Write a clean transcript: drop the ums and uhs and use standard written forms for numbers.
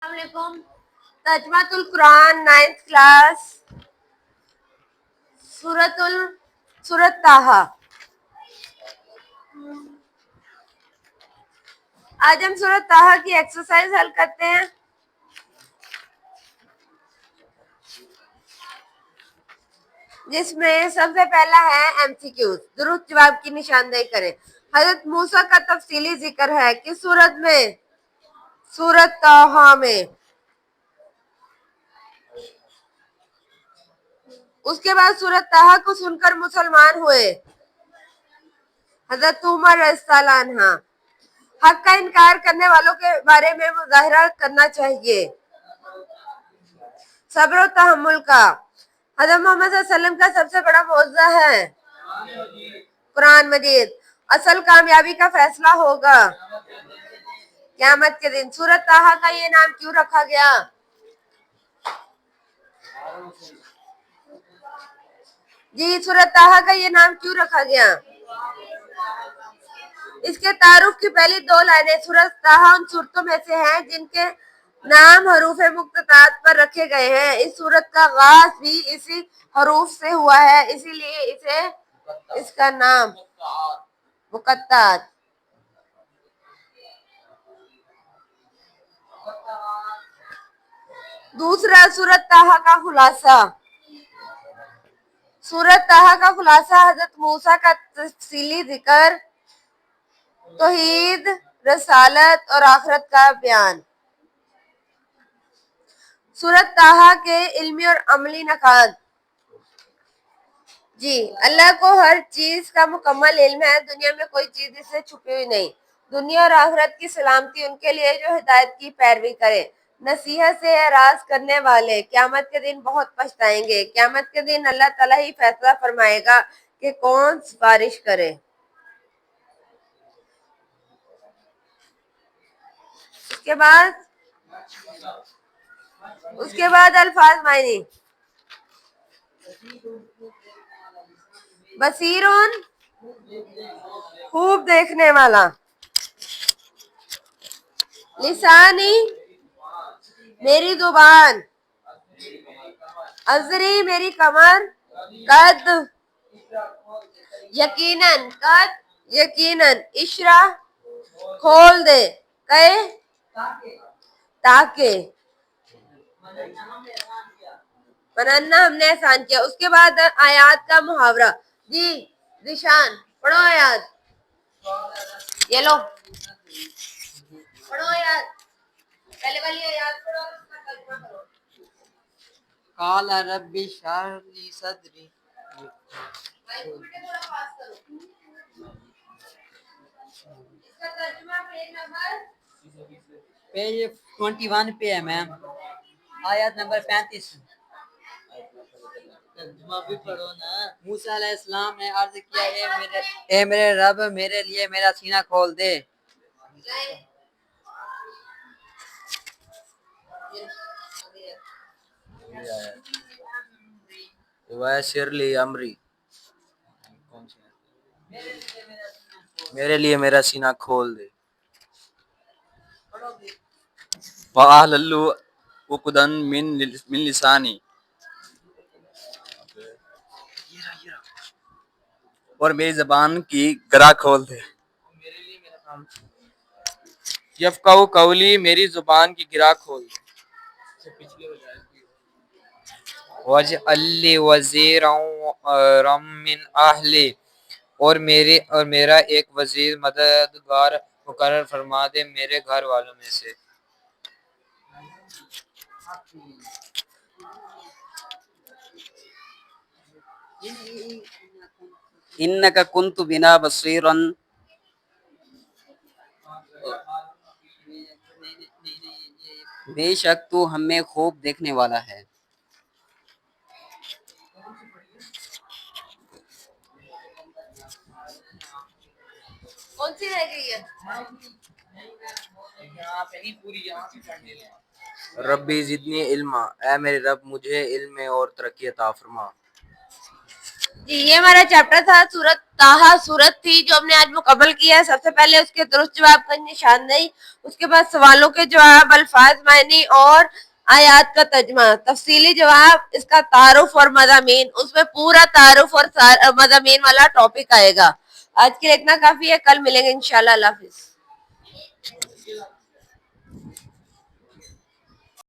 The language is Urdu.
السلام علیکم. ترجمۃ القرآن 9th کلاس سورت طٰہٰ. آج ہم سورت طٰہٰ کی ایکسرسائز حل کرتے ہیں. جس میں سب سے پہلا ہے MCQs. درست جواب کی نشاندہی کریں. حضرت موسیٰ کا تفصیلی ذکر ہے کہ سورت طٰہٰ میں. اس کے بعد سورت طٰہٰ کو سن کر مسلمان ہوئے. حضرت عمر رضی اللہ عنہ. حق کا انکار کرنے والوں کے بارے میں مظاہرہ کرنا چاہیے. صبر و تحمل کا. حضرت محمد صلی اللہ علیہ وسلم کا سب سے بڑا معجزہ ہے قرآن مجید. اصل کامیابی کا فیصلہ ہوگا قیامت کے دن. سورت طٰہٰ کا یہ نام کیوں رکھا گیا؟ سورت طٰہٰ کا یہ نام کیوں رکھا گیا؟ اس کے تعارف کی پہلی 2 لائنیں. سورت طٰہٰ ان صورتوں میں سے ہیں جن کے نام حروف مقطعات پر رکھے گئے ہیں. اس سورت کا آغاز بھی اسی حروف سے ہوا ہے، اسی لیے اس کا نام مقطعات. دوسرا، سورت طٰہٰ کا خلاصہ. سورت طٰہٰ کا خلاصہ حضرت موسیٰ کا تفصیلی ذکر، توحید، رسالت اور آخرت کا بیان. سورت طٰہٰ کے علمی اور عملی نکات. اللہ کو ہر چیز کا مکمل علم ہے. دنیا میں کوئی چیز اس سے چھپی ہوئی نہیں. دنیا اور آخرت کی سلامتی ان کے لیے جو ہدایت کی پیروی کرے. نصیحت سے اعراض کرنے والے قیامت کے دن بہت پچھتائیں گے. قیامت کے دن اللہ تعالیٰ ہی فیصلہ فرمائے گا کہ کون سفارش کرے. اس کے بعد الفاظ معنی. بصیرون خوب دیکھنے والا. لسانی میری زبان. ازری میری کمر. قد یقیناً. قد یقیناً. اشرح کھول دے. تاکہ. بنانا ہم نے آسان کیا. اس کے بعد آیات کا محاورہ. ذیشان پڑھو آیات. یہ لو پڑھو آیات. پہلے والی آیات پڑھو اور اس کا ترجمہ کرو. قال رب اشرح لي صدري. تھوڑا پاس کرو. اس کا ترجمہ پیج نمبر پیج 21 پہ ہے میم. آیت نمبر 35. ترجمہ بھی پڑھو نا. موسیٰ علیہ السلام نے عرض کیا اے میرے رب میرے لیے میرا سینہ کھول دے. ویسر لی امری. میرے لیے میرا سینہ کھول دے. وَأَحْلُلْ عُقْدَةً مِّن لِّسَانِي. اور میری زبان کی گرہ کھول دے. یفقہوا قولی. میری زبان کی گرہ کھول دے. وَاجْعَل لِّي وَزِيرًا مِّنْ أَهْلِي. اور میرا ایک وزیر مددگار مقرر فرما دے میرے گھر والوں میں سے. انک کنت بنا بصیرا. بے شک تو ہمیں خوب دیکھنے والا ہے. کون سی رہ گئی ہے؟ ربی زدنی علما. اے میرے رب مجھے علم میں اور ترقی عطا فرما. جی یہ ہمارا چیپٹر تھا سورت طٰہٰ سورت تھی جو ہم نے آج مکمل کیا ہے. سب سے پہلے اس کے درست جواب کا نشاندہی, اس کے بعد سوالوں کے جواب, الفاظ معنی اور آیات کا ترجمہ, تفصیلی جواب, اس کا تعارف اور مضامین. اس میں پورا تعارف اور مضامین والا ٹاپک آئے گا. آج کے لیے اتنا کافی ہے, کل ملیں گے انشاءاللہ. اللہ حافظ.